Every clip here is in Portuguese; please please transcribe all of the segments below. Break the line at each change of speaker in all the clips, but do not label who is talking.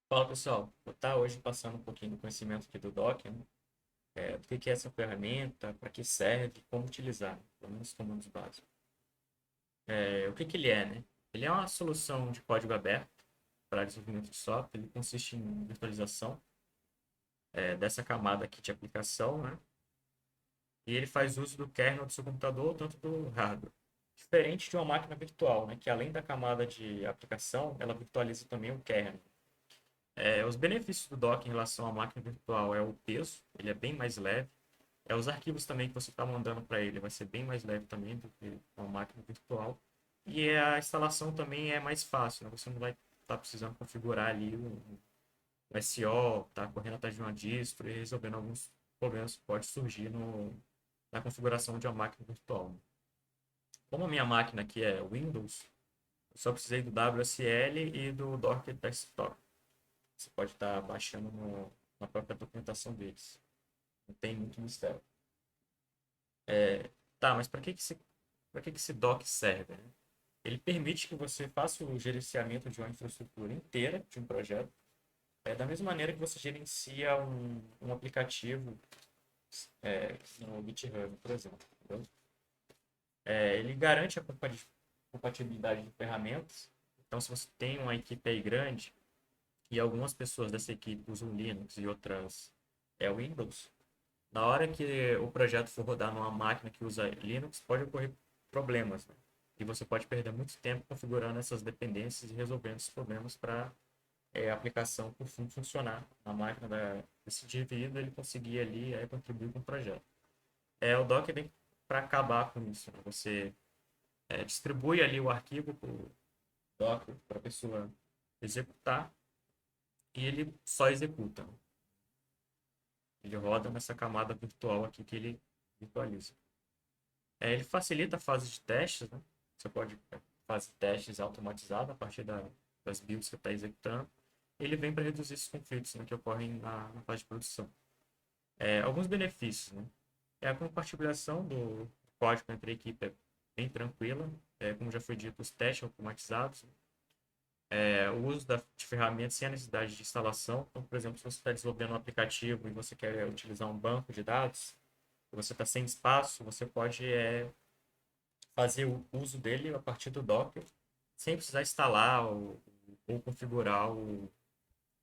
Fala pessoal, vou estar hoje passando um pouquinho do conhecimento aqui do Docker, né? Do que é essa ferramenta, para que serve, como utilizar, né? Pelo menos os comandos básicos. O que que ele é, né? Ele é uma solução de código aberto para desenvolvimento de software. Ele consiste em virtualização dessa camada aqui de aplicação, né? E ele faz uso do kernel do seu computador, tanto do hardware. Diferente de uma máquina virtual, né? Que além da camada de aplicação, ela virtualiza também o kernel. Os benefícios do Docker em relação à máquina virtual é o peso, ele é bem mais leve. Os arquivos também que você está mandando para ele vai ser bem mais leve também do que uma máquina virtual. E a instalação também é mais fácil, né? Você não vai estar precisando configurar ali o SO, tá correndo atrás de uma distro e resolvendo alguns problemas que pode surgir na configuração de uma máquina virtual. Como a minha máquina aqui é Windows, eu só precisei do WSL e do Docker Desktop. Você pode estar baixando na própria documentação deles. Não tem muito mistério. Tá, mas para que esse doc serve, né? Ele permite que você faça o gerenciamento de uma infraestrutura inteira de um projeto, da mesma maneira que você gerencia um aplicativo no GitHub, por exemplo. Entendeu? Ele garante a compatibilidade de ferramentas. Então, se você tem uma equipe aí grande e algumas pessoas dessa equipe usam Linux e outras Windows, na hora que o projeto for rodar numa máquina que usa Linux, pode ocorrer problemas, né? E você pode perder muito tempo configurando essas dependências e resolvendo esses problemas para a aplicação, por fim, funcionar na máquina desse indivíduo, ele conseguir ali contribuir com o projeto. O Docker vem para acabar com isso, né? Você distribui ali o arquivo para o Docker para a pessoa executar e ele só executa, né? Ele roda nessa camada virtual aqui que ele virtualiza. Ele facilita a fase de testes, né? Você pode fazer testes automatizados a partir das builds que você está executando. Ele vem para reduzir esses conflitos, né, que ocorrem na fase de produção. Alguns benefícios, né? A compartilhação do código entre a equipe é bem tranquila. Como já foi dito, os testes automatizados. O uso de ferramentas sem a necessidade de instalação. Então, por exemplo, se você está desenvolvendo um aplicativo e você quer utilizar um banco de dados, você está sem espaço, você pode fazer o uso dele a partir do Docker, sem precisar instalar ou configurar o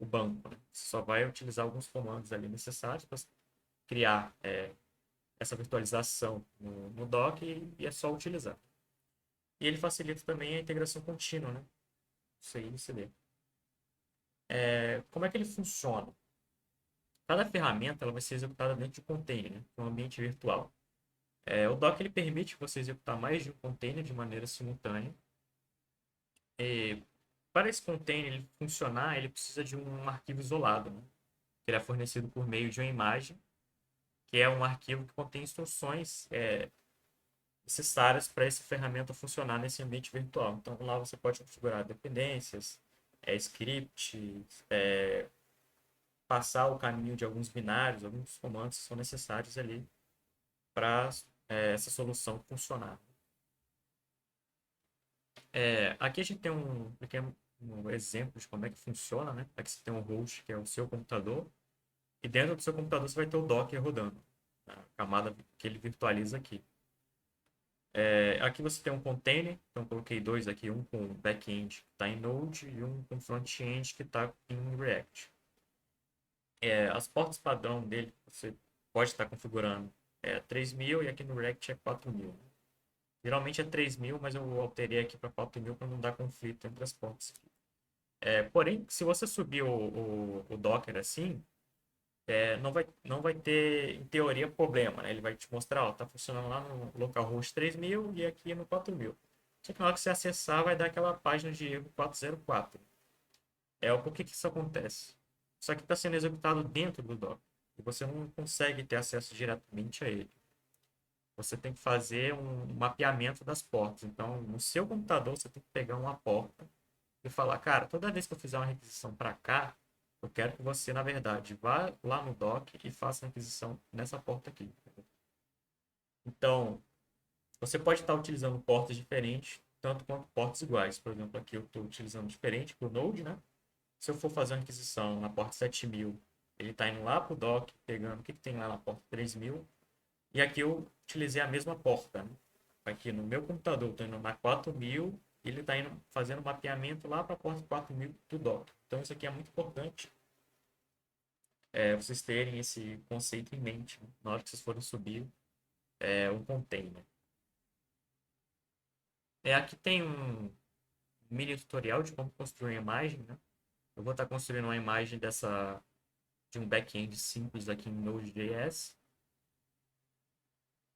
banco, né? Você só vai utilizar alguns comandos ali necessários para criar essa virtualização no Docker e é só utilizar. E ele facilita também a integração contínua, né? Isso aí você vê. Como é que ele funciona? Cada ferramenta ela vai ser executada dentro de um container, né? Um ambiente virtual. O Docker ele permite você executar mais de um container de maneira simultânea. E para esse container ele funcionar, ele precisa de um arquivo isolado, né? Que ele é fornecido por meio de uma imagem, que é um arquivo que contém instruções necessárias para essa ferramenta funcionar nesse ambiente virtual. Então lá você pode configurar dependências, scripts, passar o caminho de alguns binários, alguns comandos que são necessários ali para essa solução funcionar. Aqui a gente tem um pequeno exemplo de como é que funciona, né? Aqui você tem um host, que é o seu computador, e dentro do seu computador você vai ter o Docker rodando, a camada que ele virtualiza aqui. Aqui você tem um container, então coloquei dois aqui, um com back-end que está em Node e um com front-end que está em React. As portas padrão dele, você pode estar configurando 3.000 e aqui no React é 4.000. Geralmente é 3.000, mas eu alterei aqui para 4.000 para não dar conflito entre as portas. Porém, se você subir o Docker assim, não vai ter, em teoria, problema, né? Ele vai te mostrar, ó, tá funcionando lá no localhost 3.000 e aqui no 4.000. Só que na hora que você acessar, vai dar aquela página de erro 404. Por que que isso acontece? Isso aqui está sendo executado dentro do Docker e você não consegue ter acesso diretamente a ele. Você tem que fazer um mapeamento das portas. Então, no seu computador, você tem que pegar uma porta e falar, cara, toda vez que eu fizer uma requisição para cá, eu quero que você, na verdade, vá lá no doc e faça a requisição nessa porta aqui. Então, você pode estar utilizando portas diferentes, tanto quanto portas iguais. Por exemplo, aqui eu estou utilizando diferente para o Node, né? se eu for fazer uma aquisição na porta 7000, ele está indo lá para o dock, pegando o que tem lá na porta 3000. E aqui eu utilizei a mesma porta, né? Aqui no meu computador, estou indo na 4000, e ele está indo fazendo mapeamento lá para a porta 4000 do dock. Então isso aqui é muito importante, vocês terem esse conceito em mente, né, na hora que vocês forem subir um container. Aqui tem um mini tutorial de como construir uma imagem, né? Eu vou estar construindo uma imagem de um back-end simples aqui em Node.js.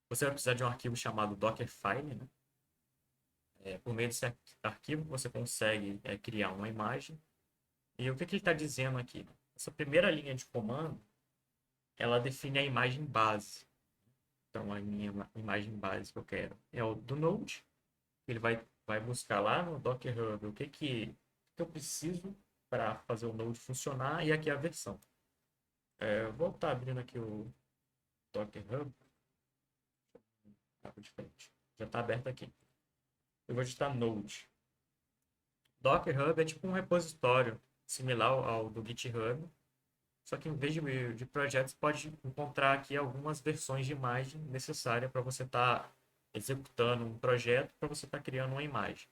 Você vai precisar de um arquivo chamado Dockerfile, né? Por meio desse arquivo, você consegue criar uma imagem. E o que ele está dizendo aqui? Essa primeira linha de comando, ela define a imagem base. Então, a minha imagem base que eu quero é o do Node. Ele vai buscar lá no Docker Hub o que eu preciso para fazer o Node funcionar, e aqui é a versão. Eu vou estar abrindo aqui o Docker Hub. Já está aberto aqui. Eu vou digitar Node. Docker Hub é tipo um repositório similar ao do GitHub, só que em vez de projetos, pode encontrar aqui algumas versões de imagem necessárias para você estar executando um projeto, para você estar criando uma imagem.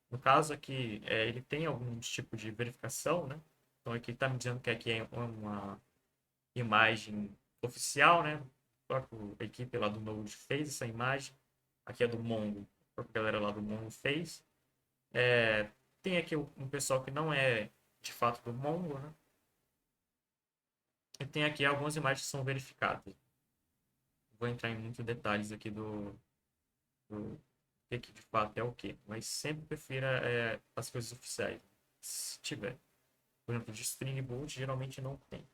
No caso aqui, ele tem algum tipo de verificação, né? Então aqui está me dizendo que aqui é uma imagem oficial, né? A própria equipe lá do Node fez essa imagem. Aqui é do Mongo, a própria galera lá do Mongo fez. Tem aqui um pessoal que não é de fato do Mongo, né? E tem aqui algumas imagens que são verificadas. Vou entrar em muitos detalhes aqui do que de fato é o que, mas sempre prefira as coisas oficiais, se tiver. Por exemplo, de Spring Boot geralmente não tem.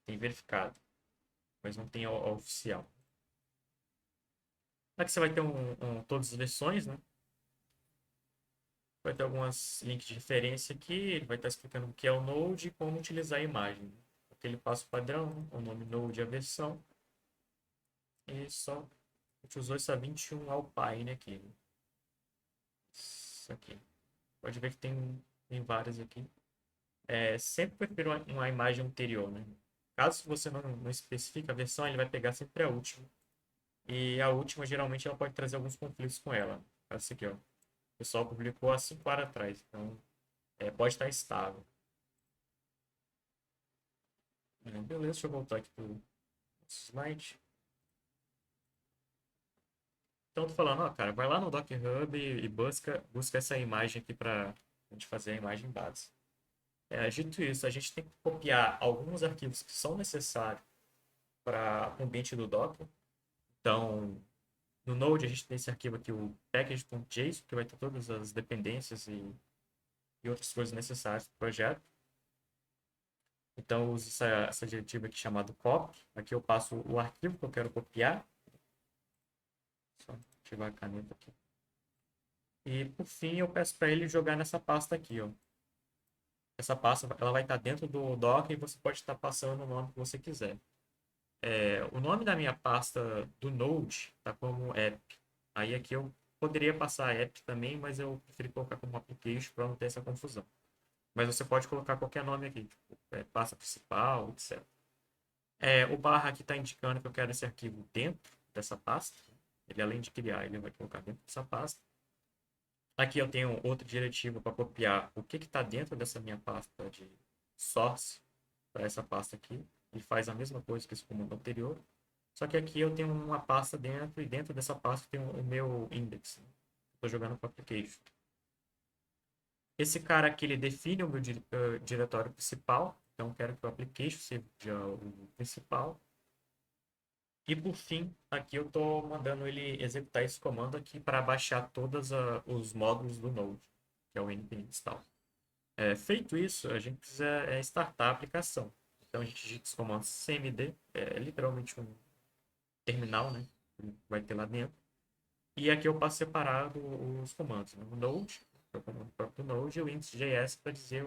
Tem verificado, mas não tem a oficial. Aqui você vai ter todas as versões, né? Vai ter alguns links de referência aqui, ele vai estar explicando o que é o Node e como utilizar a imagem. Aquele passo padrão, o nome Node e a versão. E só a gente usou essa 21 Alpine aqui. Isso aqui. Pode ver que tem várias aqui. Sempre prefiro uma imagem anterior, né? Caso você não especifique a versão, ele vai pegar sempre a última. E a última, geralmente, ela pode trazer alguns conflitos com ela. Essa aqui, ó. O pessoal publicou há 5 horas atrás. Então, pode estar estável. Beleza, deixa eu voltar aqui para o slide. Então, tô falando, ó, cara, vai lá no Docker Hub e busca essa imagem aqui para a gente fazer a imagem base. Dito isso, a gente tem que copiar alguns arquivos que são necessários para o ambiente do Docker. Então, no Node, a gente tem esse arquivo aqui, o package.json, que vai ter todas as dependências e outras coisas necessárias para o projeto. Então, eu uso essa diretiva aqui chamada copy. Aqui eu passo o arquivo que eu quero copiar. Só ativar a caneta aqui. E, por fim, eu peço para ele jogar nessa pasta aqui, ó. Essa pasta ela vai estar dentro do Docker e você pode estar passando o nome que você quiser. O nome da minha pasta do Node está como app. Aí aqui eu poderia passar app também, mas eu preferi colocar como application para não ter essa confusão. Mas você pode colocar qualquer nome aqui, tipo, pasta principal, etc. O barra aqui está indicando que eu quero esse arquivo dentro dessa pasta. Ele, além de criar, ele vai colocar dentro dessa pasta. Aqui eu tenho outra diretiva para copiar o que está dentro dessa minha pasta de source para essa pasta aqui. Ele faz a mesma coisa que esse comando anterior. Só que aqui eu tenho uma pasta dentro e dentro dessa pasta tem o meu index. Estou jogando para application. Esse cara aqui ele define o meu diretório principal. Então eu quero que o application seja o principal. E por fim, aqui eu estou mandando ele executar esse comando aqui para baixar todos os módulos do Node, que é o npm install. Feito isso, a gente precisa startar a aplicação. Então a gente digita os comandos cmd, é literalmente um terminal, né? Vai ter lá dentro. E aqui eu passo separado os comandos, né? O Node, que é o comando próprio do Node, e o index.js para dizer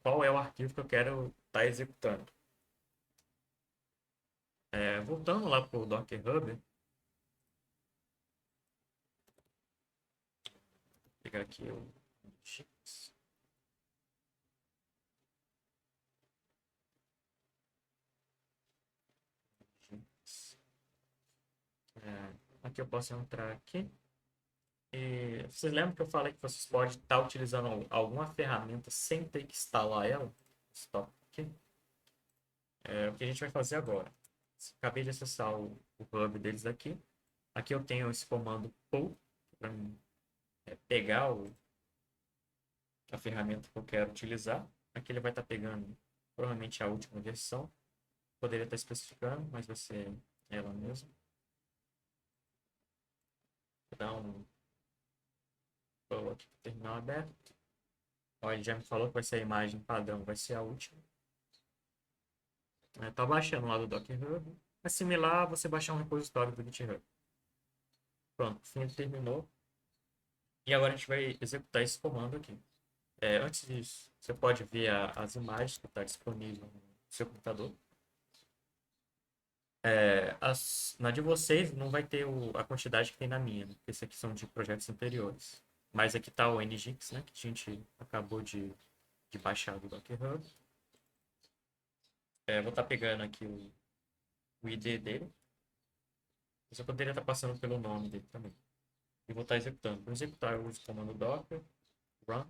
qual é o arquivo que eu quero estar executando. Voltando lá para o Docker Hub, vou pegar aqui o Nginx. Nginx. Aqui eu posso entrar aqui. E vocês lembram que eu falei que vocês podem estar utilizando alguma ferramenta sem ter que instalar ela? Stop aqui. O que a gente vai fazer agora. Acabei de acessar o hub deles aqui. Aqui eu tenho esse comando pull para pegar a ferramenta que eu quero utilizar. Aqui ele vai estar pegando provavelmente a última versão. Poderia estar especificando, mas vai ser ela mesma. Vou dar um pull aqui para o terminal aberto. Ó, ele já me falou que vai ser a imagem padrão, vai ser a última. Tá baixando lá do Docker Hub. É similar a você baixar um repositório do GitHub. Pronto, o fim ele terminou. E agora a gente vai executar esse comando aqui. Antes disso, você pode ver as imagens que está disponível no seu computador. Na de vocês não vai ter a quantidade que tem na minha, né? Porque esses aqui são de projetos anteriores. Mas aqui está o Nginx, né? Que a gente acabou de baixar do Docker Hub. Vou estar pegando aqui o ID dele. Você poderia estar passando pelo nome dele também. E vou estar executando. Para executar, eu uso o comando docker run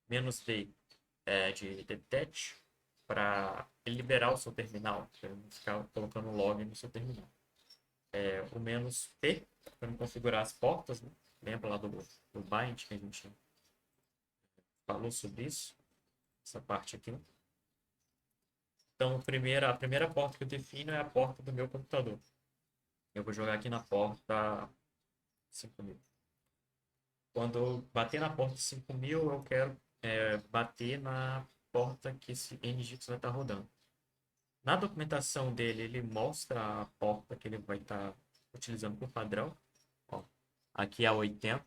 -d de detach para liberar o seu terminal, para não ficar colocando log no seu terminal. O "-p para configurar as portas, né? Lembra lá do bind que a gente falou sobre isso? Essa parte aqui. Então, a primeira porta que eu defino é a porta do meu computador. Eu vou jogar aqui na porta 5000. Quando eu bater na porta 5000, eu quero bater na porta que esse Nginx vai estar rodando. Na documentação dele, ele mostra a porta que ele vai estar utilizando por padrão. Ó, aqui é a 80.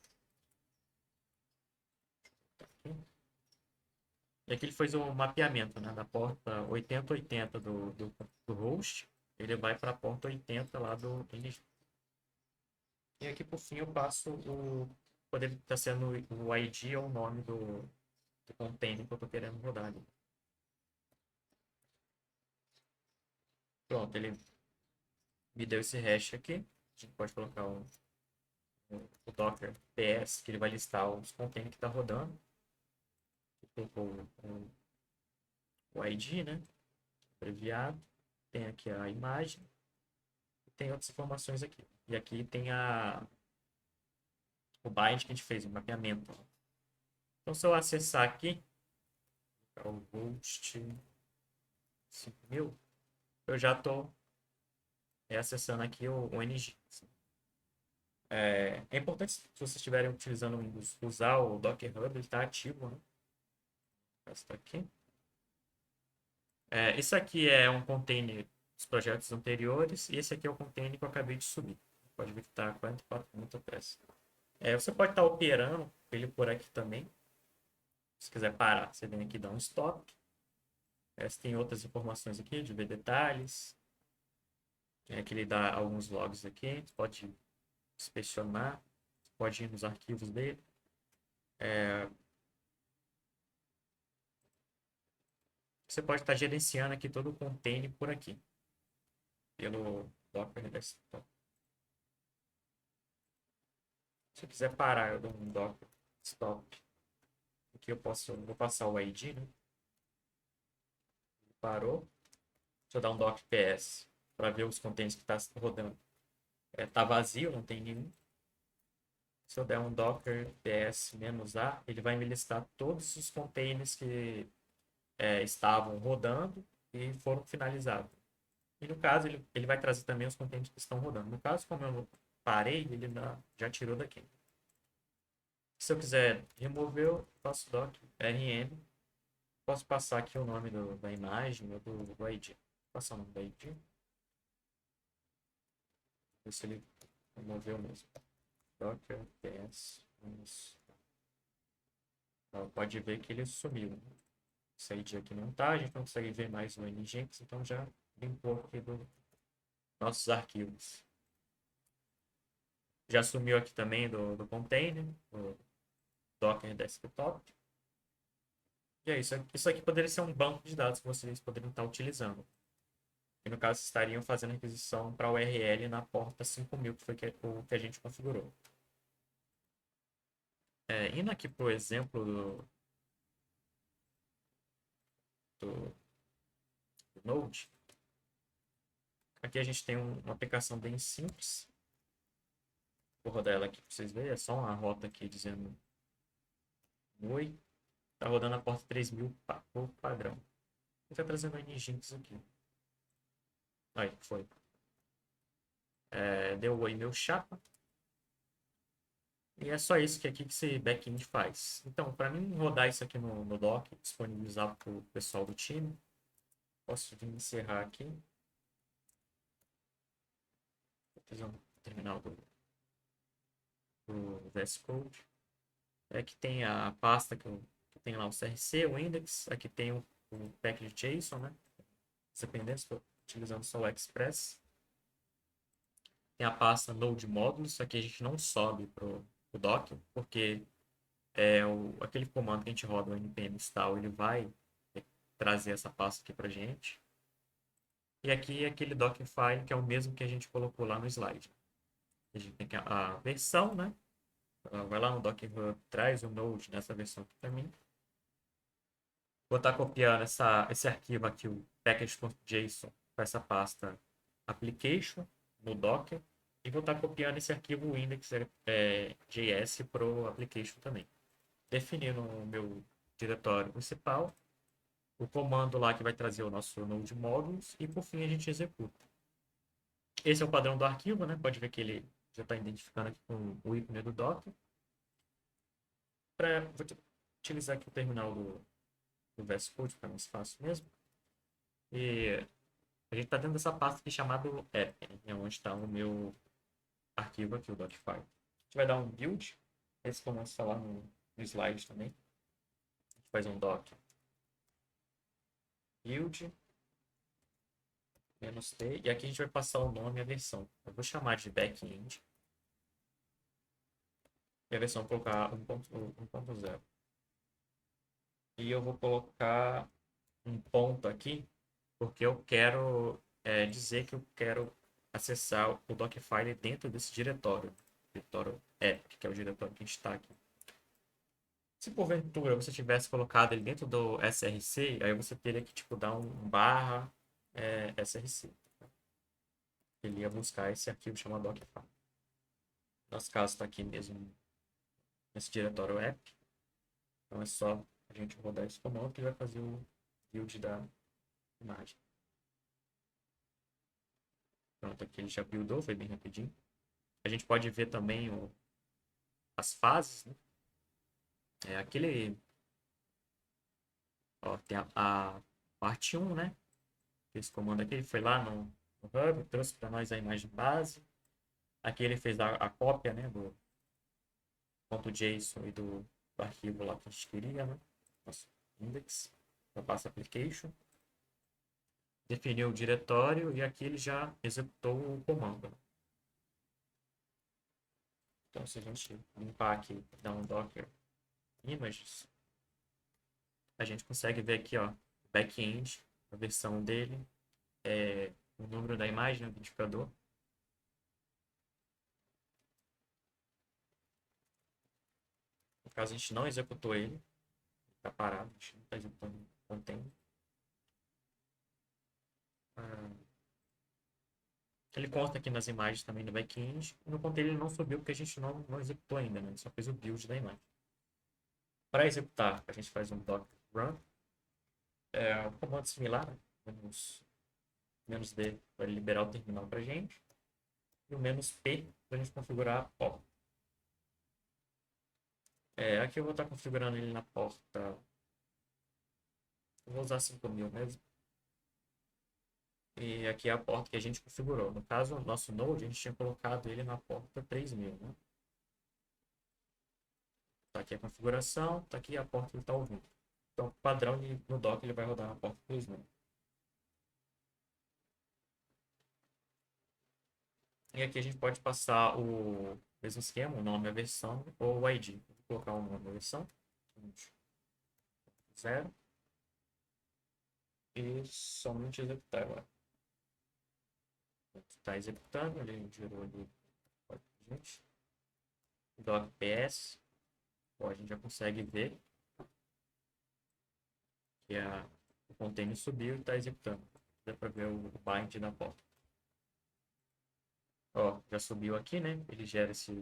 E aqui ele fez um mapeamento, né, da porta 8080 do host. Ele vai para a porta 80 lá do Nginx. E aqui por fim eu passo poder estar sendo o ID ou o nome do container que eu estou querendo rodar ali. Pronto, ele me deu esse hash aqui. A gente pode colocar o Docker PS, que ele vai listar os containers que está rodando. Colocou o ID, né? Abreviado. Tem aqui a imagem. E tem outras informações aqui. E aqui tem o bind que a gente fez, o mapeamento. Então, se eu acessar aqui, o host 5000, eu já estou acessando aqui o Nginx. É importante, se vocês estiverem utilizando o Windows, usar o Docker Hub, ele está ativo, né? Está aqui. Esse aqui é um container dos projetos anteriores e esse aqui é o container que eu acabei de subir. Pode ver que está 44 muito pressa. Você pode estar operando ele por aqui também. Se quiser parar, você vem aqui e dá um stop. Você tem outras informações aqui de ver detalhes. Aqui ele dá alguns logs aqui. Você pode inspecionar. Pode ir nos arquivos dele. Você pode estar gerenciando aqui todo o container por aqui. Pelo Docker Desktop. Se eu quiser parar, eu dou um Docker Stop. Aqui eu vou passar o ID, né? Parou. Deixa eu dar um Docker PS para ver os containers que está rodando. Tá vazio, não tem nenhum. Se eu der um Docker PS-A, ele vai me listar todos os containers que estavam rodando e foram finalizados. E no caso, ele vai trazer também os containers que estão rodando. No caso, como eu parei, ele já tirou daqui. Se eu quiser remover, eu faço doc rm. Posso passar aqui o nome da imagem ou do ID. Vou passar o nome do ID. Ver se ele removeu mesmo. Docker PS. Pode ver que ele sumiu. Esse ID aqui não tá, a gente não consegue ver mais o Nginx, então já limpou aqui dos nossos arquivos. Já sumiu aqui também do container. Docker Desktop. E é isso. Isso aqui poderia ser um banco de dados que vocês poderiam estar utilizando. E no caso, estariam fazendo requisição para a URL na porta 5000, que foi o que a gente configurou. Indo aqui para o exemplo do Node, aqui a gente tem uma aplicação bem simples. Vou rodar ela aqui para vocês verem. É só uma rota aqui dizendo oi. Está rodando a porta 3000 por padrão. E está trazendo a Nginx aqui. Aí, foi. Deu oi meu chapa. E é só isso que aqui que esse backend faz. Então, para mim rodar isso aqui no dock, disponibilizar para o pessoal do time, posso vir encerrar aqui. Vou fazer um terminal do VS Code. Aqui tem a pasta que tem lá o CRC, o index. Aqui tem o package JSON, né? Dependendo, estou utilizando só o Express. Tem a pasta Node Modules. Aqui a gente não sobe para o Docker, porque aquele comando que a gente roda, o npm install, ele vai trazer essa pasta aqui para a gente. E aqui é aquele Dockerfile, que é o mesmo que a gente colocou lá no slide. A gente tem a versão, né? Vai lá no Docker Hub, traz o Node nessa versão aqui para mim. Vou estar copiando esse arquivo aqui, o package.json, para essa pasta application no Docker. E vou estar copiando esse arquivo index.js para o application também. Definindo o meu diretório principal, o comando lá que vai trazer o nosso Node Modules e por fim a gente executa. Esse é o padrão do arquivo, né? Pode ver que ele já está identificando aqui com o ícone do Docker. Vou utilizar aqui o terminal do VS Code, fica mais fácil mesmo. E a gente está dentro dessa pasta aqui chamada app, né? É onde está o meu arquivo aqui, o Docfile. A gente vai dar um build, esse comando está lá no slide também. A gente faz um doc build -t, e aqui a gente vai passar o nome e a versão. Eu vou chamar de backend. E a versão vou colocar 1.0. E eu vou colocar um ponto aqui, porque eu quero dizer que eu quero acessar o Docfile dentro desse diretório app, que é o diretório que a gente está aqui. Se porventura você tivesse colocado ele dentro do src, aí você teria que dar um barra src. Ele ia buscar esse arquivo chamado Docfile. Nosso caso está aqui mesmo nesse diretório app. Então é só a gente rodar esse comando que vai fazer o build da imagem. Pronto, aqui ele já buildou, foi bem rapidinho. A gente pode ver também as fases, né? Tem a parte 1, né? Esse comando aqui, ele foi lá no Hub, trouxe para nós a imagem base. Aqui ele fez a cópia, né, do .json e do arquivo lá que a gente queria, né? Nosso index, da pasta application. Definiu o diretório e aqui ele já executou o comando. Então, se a gente limpar aqui, dar um docker images, a gente consegue ver aqui, ó, back-end, a versão dele, o número da imagem, o identificador. No caso, a gente não executou ele, está parado, a gente não está executando o container. Ele consta aqui nas imagens também do back-end. No container ele não subiu porque a gente não executou ainda, né? Ele só fez o build da imagem. Para executar, a gente faz um docker run. Um comando similar, né? -d para liberar o terminal para a gente. E o -p para a gente configurar a porta. Aqui eu vou estar configurando ele na porta. Eu vou usar 5000 mesmo. E aqui é a porta que a gente configurou. No caso, o nosso Node, a gente tinha colocado ele na porta 3000, né? Tá aqui a configuração, tá aqui a porta que ele está ouvindo. Então, padrão no Docker ele vai rodar na porta 3000. E aqui a gente pode passar o mesmo esquema, o nome, a versão ou o ID. Vou colocar uma versão. 0. E somente executar agora. Está executando, ele gerou ali. Gente. Doc PS. Ó, a gente já consegue ver que o container subiu e está executando. Dá para ver o bind da porta. Ó, já subiu aqui, né? Ele gera esse.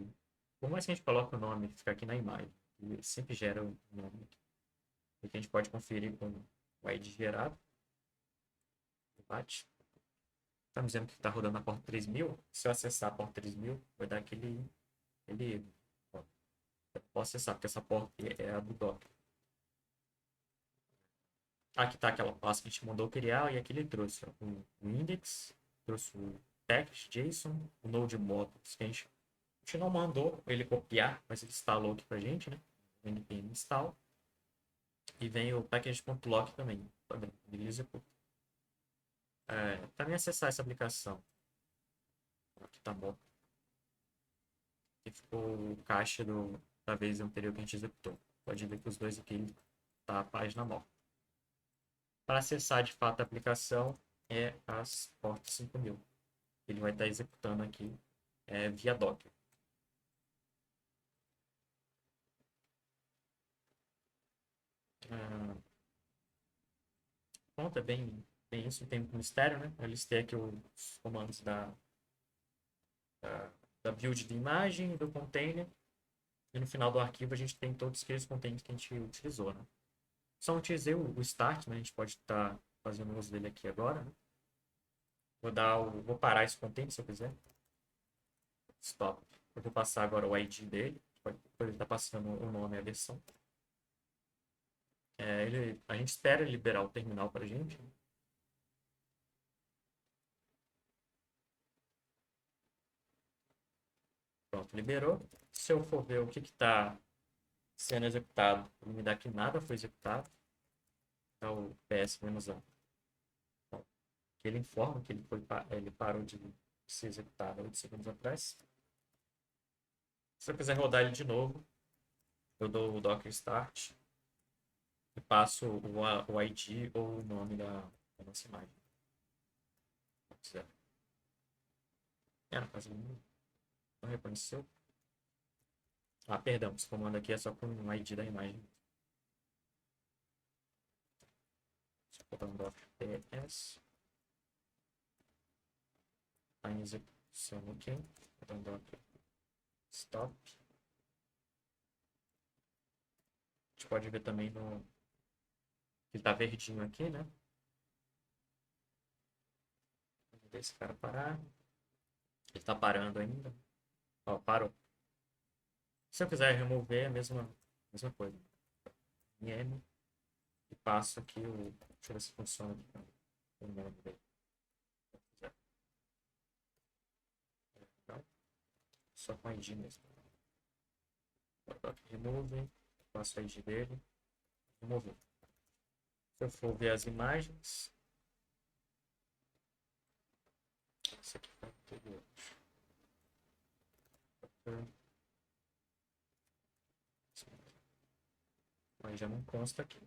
Por mais que a gente coloque o nome, fica aqui na imagem. Ele sempre gera o nome aqui. Aqui a gente pode conferir com o ID gerado. Bate. Tá me dizendo que está rodando a porta 3000. Se eu acessar a porta 3000, vai dar aquele erro. Ó, eu posso acessar, porque essa porta é a do Docker. Aqui está aquela pasta que a gente mandou criar, e aqui ele trouxe ó, o index, trouxe o package, JSON, o node modules, que a gente não mandou ele copiar, mas ele instalou aqui pra gente, né? npm install. E vem o package.lock também. Ele executa. Para mim acessar essa aplicação, aqui tá bom. Aqui ficou o cache da vez anterior que a gente executou. Pode ver que os dois aqui tá a página nova. Para acessar de fato a aplicação é as portas 5000. Ele vai estar executando aqui via Docker. Pronto, é bem isso, tem um mistério, né? Eu listei aqui os comandos da build de imagem, do container, e no final do arquivo a gente tem todos aqueles containers que a gente utilizou, né? Só utilizei o start, né? A gente pode estar fazendo uso dele aqui agora, né? Vou parar esse container se eu quiser. Stop. Eu vou passar agora o ID dele. Ele está passando o nome e a versão. A gente espera ele liberar o terminal para a gente. Pronto, liberou. Se eu for ver o que está sendo executado, ele me dá que nada foi executado. É o PS-1. Que ele informa que ele parou de ser executado 8 segundos atrás. Se eu quiser rodar ele de novo, eu dou o Docker Start e passo o ID ou o nome da nossa imagem. No caso, não reconheceu. Ah, perdão, esse comando aqui é só com o ID da imagem. Deixa eu botar um Docker PS. Está em execução aqui. Vou botar um Docker Stop. A gente pode ver também no. Ele tá verdinho aqui, né? Vamos ver esse cara parar. Ele tá parando ainda. Ó, parou. Se eu quiser remover, é a mesma coisa. M e passo aqui o. Deixa eu ver se funciona aqui com o nome dele. Não, só com ID mesmo. Remove, passo a ID dele. Remover. Se eu for ver as imagens. Isso aqui foi anterior. Mas já não consta aqui.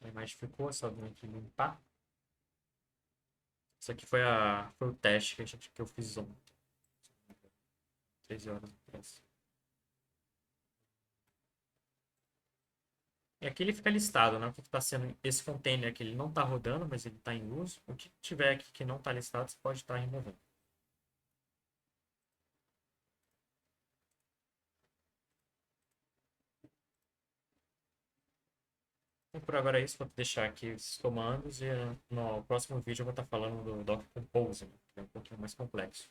A imagem ficou, só vim aqui limpar. Isso aqui foi o teste que eu fiz ontem. 13 horas atrás. E aqui ele fica listado, né? O que está sendo esse container aqui, ele não está rodando, mas ele está em uso. O que tiver aqui que não está listado, você pode estar removendo. E por agora é isso, vou deixar aqui esses comandos e no próximo vídeo eu vou estar falando do Docker Compose, né? Que é um pouquinho mais complexo.